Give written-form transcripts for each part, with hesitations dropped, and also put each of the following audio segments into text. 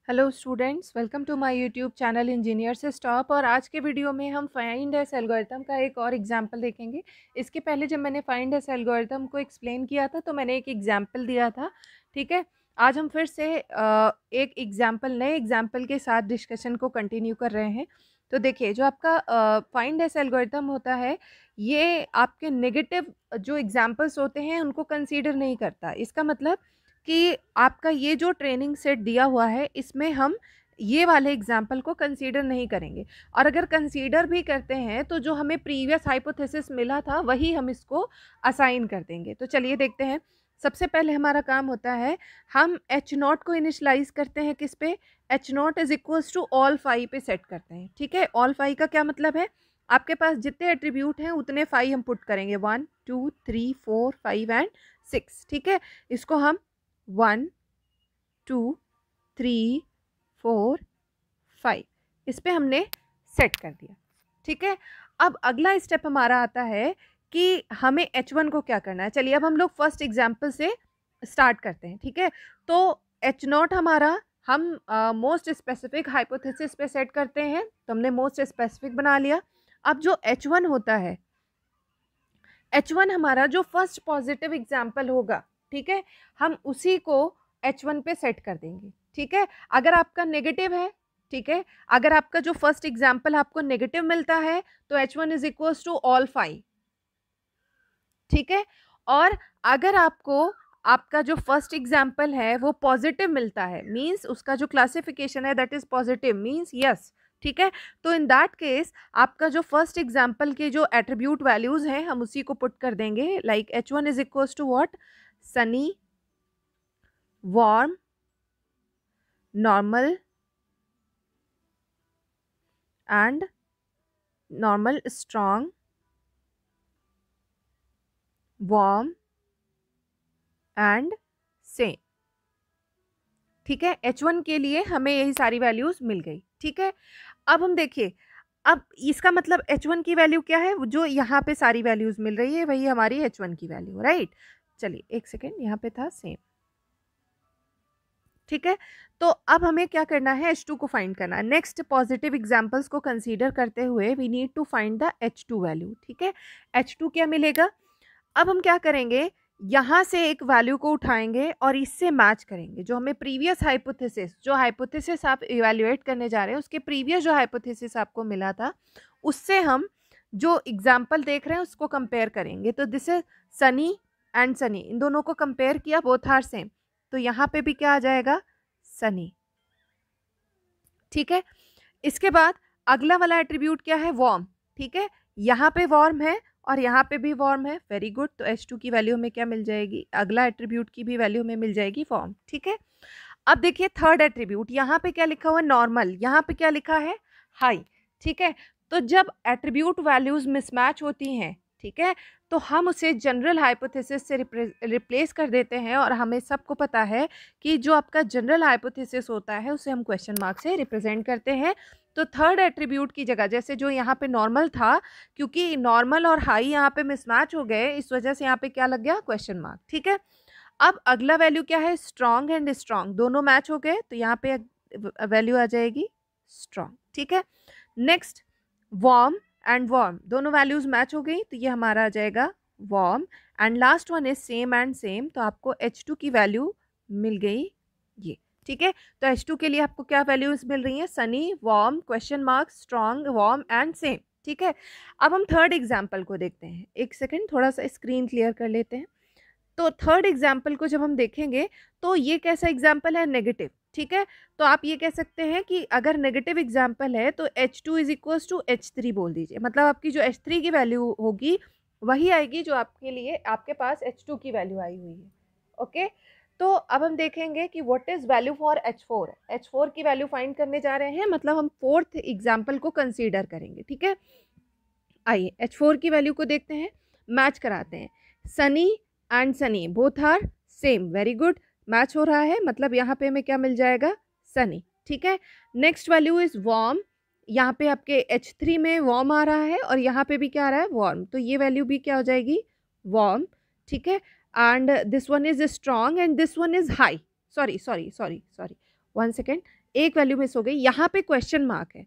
Hello students, welcome to my YouTube channel engineer से stop. और आज के वीडियो में हम फाइंड एस एल्गोरिथम का एक और एग्जांपल देखेंगे। इसके पहले जब मैंने फाइंड एस एल्गोरिथम को एक्सप्लेन किया था तो मैंने एक एग्जांपल दिया था। ठीक है, आज हम फिर से एक एग्जांपल नए एग्जांपल के साथ डिस्कशन को कंटिन्यू कर रहे हैं। तो देखिए, जो आपका फाइंड एस एल्गोरिथम होता है ये आपके नेगेटिव जो एग्जाम्पल्स होते हैं उनको कंसीडर नहीं करता। इसका मतलब कि आपका ये जो ट्रेनिंग सेट दिया हुआ है इसमें हम ये वाले एग्जाम्पल को कंसीडर नहीं करेंगे, और अगर कंसीडर भी करते हैं तो जो हमें प्रीवियस हाइपोथेसिस मिला था वही हम इसको असाइन कर देंगे। तो चलिए देखते हैं। सबसे पहले हमारा काम होता है, हम एच नॉट को इनिशलाइज करते हैं किस पे, H naught is equals to all five पे सेट करते हैं। ठीक है, ऑल फाइव का क्या मतलब है, आपके पास जितने एट्रीब्यूट हैं उतने फाइव हम पुट करेंगे, 1 2 3 4 5 एंड 6। ठीक है, इसको हम 1 2 3 4 5 इस पे हमने सेट कर दिया। ठीक है, अब अगला स्टेप हमारा आता है कि हमें H1 को क्या करना है। चलिए अब हम लोग फर्स्ट एग्जाम्पल से स्टार्ट करते हैं। ठीक है, तो एच नॉट हमारा हम मोस्ट स्पेसिफिक हाइपोथेसिस पे सेट करते हैं, तो हमने मोस्ट स्पेसिफिक बना लिया। अब जो H1 होता है, H1 हमारा जो फर्स्ट पॉजिटिव एग्जाम्पल होगा, ठीक है, हम उसी को H1 पे सेट कर देंगे। ठीक है, अगर आपका नेगेटिव है, ठीक है, अगर आपका जो फर्स्ट एग्जाम्पल आपको नेगेटिव मिलता है तो H1 is equals to all five. ठीक है, और अगर आपको आपका जो फर्स्ट एग्जाम्पल है वो पॉजिटिव मिलता है, मींस उसका जो क्लासिफिकेशन है that is positive, means yes. ठीक है, तो इन दैट केस आपका जो फर्स्ट एग्जाम्पल के जो एट्रीब्यूट वैल्यूज हैं हम उसी को पुट कर देंगे, like H1 is equals to what, sunny, warm, normal and normal, strong, warm and same. ठीक है, H1 के लिए हमें यही सारी वैल्यूज मिल गई। ठीक है, अब हम देखिए, अब इसका मतलब H1 की वैल्यू क्या है, जो यहाँ पे सारी वैल्यूज मिल रही है वही हमारी H1 की वैल्यू, राइट। चलिए एक सेकेंड, यहाँ पे था सेम। ठीक है, तो अब हमें क्या करना है, H2 को फाइंड करना है। नेक्स्ट पॉजिटिव एग्जांपल्स को कंसीडर करते हुए we need to find the H2 value. ठीक है, H2 क्या मिलेगा, अब हम क्या करेंगे, यहाँ से एक वैल्यू को उठाएंगे और इससे मैच करेंगे जो हमें प्रीवियस हाइपोथेसिस, जो हाइपोथेसिस आप इवैल्यूएट करने जा रहे हैं उसके प्रीवियस जो हाइपोथेसिस आपको मिला था उससे हम जो एग्जाम्पल देख रहे हैं उसको कंपेयर करेंगे। तो this is sunny and sunny, इन दोनों को कंपेयर किया, बोथ आर सेम, तो यहाँ पे भी क्या आ जाएगा, सनी। ठीक है, इसके बाद अगला वाला एट्रीब्यूट क्या है, वार्म। ठीक है, यहाँ पे वार्म है और यहाँ पे भी वार्म है, वेरी गुड। तो H2 की वैल्यू में क्या मिल जाएगी, अगला एट्रीब्यूट की भी वैल्यू में मिल जाएगी वार्म। ठीक है, अब देखिए थर्ड एट्रीब्यूट, यहाँ पे क्या लिखा हुआ है, नॉर्मल, यहाँ पे क्या लिखा है, हाई। ठीक है, तो जब एट्रीब्यूट वैल्यूज मिसमैच होती हैं, ठीक है, तो हम उसे जनरल हाइपोथेसिस से रिप्लेस कर देते हैं, और हमें सबको पता है कि जो आपका जनरल हाइपोथेसिस होता है उसे हम क्वेश्चन मार्क से रिप्रेजेंट करते हैं। तो थर्ड एट्रीब्यूट की जगह, जैसे जो यहाँ पे नॉर्मल था, क्योंकि नॉर्मल और हाई यहाँ पे मिसमैच हो गए इस वजह से यहाँ पे क्या लग गया, क्वेश्चन मार्क। ठीक है, अब अगला वैल्यू क्या है, स्ट्रॉन्ग एंड स्ट्रॉन्ग, दोनों मैच हो गए तो यहाँ पे वैल्यू आ जाएगी स्ट्रॉन्ग। ठीक है, नेक्स्ट वार्म एंड वार्म, दोनों वैल्यूज मैच हो गई तो ये हमारा आ जाएगा warm, and last one is same and same, तो आपको H2 की वैल्यू मिल गई ये। ठीक है, तो H2 के लिए आपको क्या वैल्यूज मिल रही हैं, Sunny, warm, question mark, strong, warm and same. ठीक है, अब हम थर्ड एग्जाम्पल को देखते हैं। एक सेकेंड, थोड़ा सा स्क्रीन क्लियर कर लेते हैं। तो थर्ड एग्जाम्पल को जब हम देखेंगे तो ये कैसा एग्जाम्पल है, नेगेटिव। ठीक है, तो आप ये कह सकते हैं कि अगर नेगेटिव एग्जाम्पल है तो H2 is equals to H3 बोल दीजिए, मतलब आपकी जो H3 की वैल्यू होगी वही आएगी जो आपके लिए आपके पास H2 की वैल्यू आई हुई है। ओके, तो अब हम देखेंगे कि what is value for H4। H4 की वैल्यू फाइंड करने जा रहे हैं, मतलब हम फोर्थ एग्जाम्पल को कंसीडर करेंगे। ठीक है, आइए H4 की वैल्यू को देखते हैं, मैच कराते हैं। Sunny and sunny both are same, very good, match हो रहा है, मतलब यहाँ पे हमें क्या मिल जाएगा, सनी। ठीक है, नेक्स्ट वैल्यू इज वार्म, यहाँ पे आपके H3 में वार्म आ रहा है और यहाँ पे भी क्या आ रहा है, वार्म, तो ये वैल्यू भी क्या हो जाएगी, वार्म। ठीक है, and this one is strong and this one is high, sorry sorry sorry sorry, one second, एक वैल्यू मिस हो गई, यहाँ पे क्वेश्चन मार्क है।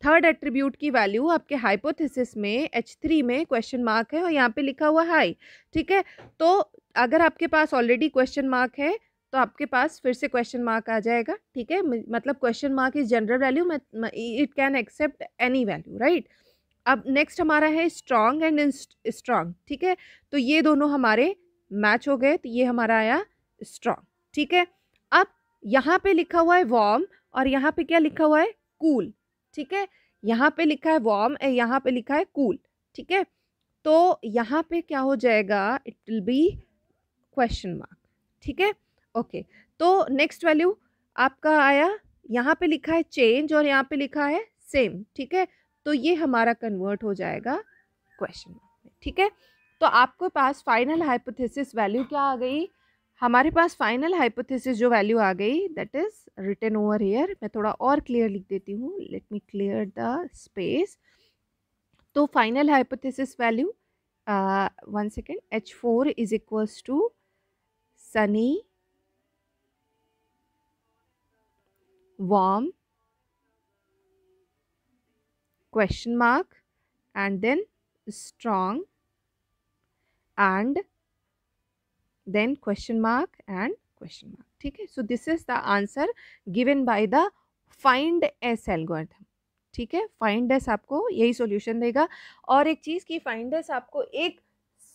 थर्ड एट्रीब्यूट की वैल्यू आपके हाइपोथेसिस में H3 में क्वेश्चन मार्क है और यहाँ पे लिखा हुआ हाई, ठीक है। तो अगर आपके पास ऑलरेडी क्वेश्चन मार्क है तो आपके पास फिर से क्वेश्चन मार्क आ जाएगा, ठीक है। मतलब question mark is general value, it can accept any value, right. अब नेक्स्ट हमारा है स्ट्रॉन्ग एंड स्ट्रॉन्ग, ठीक है। तो ये दोनों हमारे मैच हो गए, तो ये हमारा आया स्ट्रॉन्ग, ठीक है। अब यहाँ पे लिखा हुआ है वार्म और यहाँ पे क्या लिखा हुआ है, कूल, ठीक है। यहाँ पे लिखा है वार्म, यहाँ पे लिखा है कूल, ठीक है। तो यहाँ पे क्या हो जाएगा, it will be question mark, ठीक है। ओके, तो नेक्स्ट वैल्यू आपका आया, यहाँ पे लिखा है चेंज और यहाँ पे लिखा है सेम, ठीक है। तो ये हमारा कन्वर्ट हो जाएगा क्वेश्चन मार्क में, ठीक है। तो आपके पास फाइनल हाइपोथेसिस वैल्यू क्या आ गई, हमारे पास फाइनल हाइपोथेसिस जो वैल्यू आ गई that is written over here. मैं थोड़ा और क्लियर लिख देती हूँ, let me clear the space. तो final hypothesis value 1 second, H4 is equals to sunny, warm, question mark and then strong and then question mark and question mark, ठीक है। So this is the answer given by the find S algorithm, ठीक है। Find S आपको यही solution देगा। और एक चीज़ की फाइंड एस आपको एक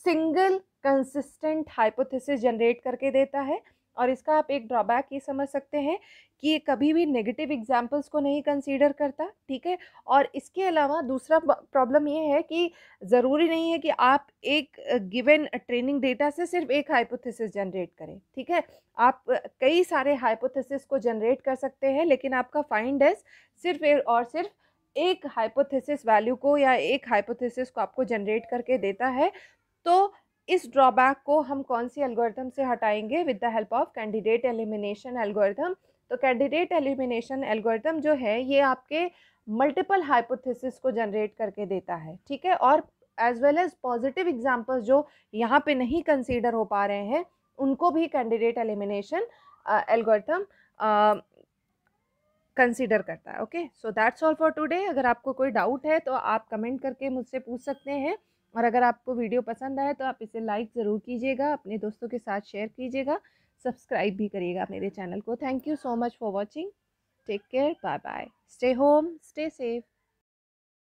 सिंगल कंसिस्टेंट हाइपोथेसिस जनरेट करके देता है और इसका आप एक ड्रॉबैक ये समझ सकते हैं कि ये कभी भी नेगेटिव एग्जाम्पल्स को नहीं कंसीडर करता, ठीक है। और इसके अलावा दूसरा प्रॉब्लम ये है कि ज़रूरी नहीं है कि आप एक गिवन ट्रेनिंग डेटा से सिर्फ एक हाइपोथेसिस जनरेट करें, ठीक है। आप कई सारे हाइपोथेसिस को जनरेट कर सकते हैं, लेकिन आपका फाइंड एस सिर्फ और सिर्फ एक हाइपोथेसिस वैल्यू को या एक हाइपोथेसिस को आपको जनरेट करके देता है। तो इस ड्रॉबैक को हम कौन सी एल्गोरिथम से हटाएंगे, with the help of candidate elimination algorithm. तो कैंडिडेट एलिमिनेशन एल्गोरिथम जो है ये आपके मल्टीपल हाइपोथेसिस को जनरेट करके देता है, ठीक है। और as well as positive examples जो यहाँ पे नहीं कंसीडर हो पा रहे हैं उनको भी कैंडिडेट एलिमिनेशन एल्गोरिथम कंसीडर करता है। Okay, so that's all for today. अगर आपको कोई डाउट है तो आप कमेंट करके मुझसे पूछ सकते हैं और अगर आपको वीडियो पसंद आए तो आप इसे लाइक ज़रूर कीजिएगा, अपने दोस्तों के साथ शेयर कीजिएगा, सब्सक्राइब भी करिएगा मेरे चैनल को। Thank you so much for watching, take care, bye bye, stay home, stay safe.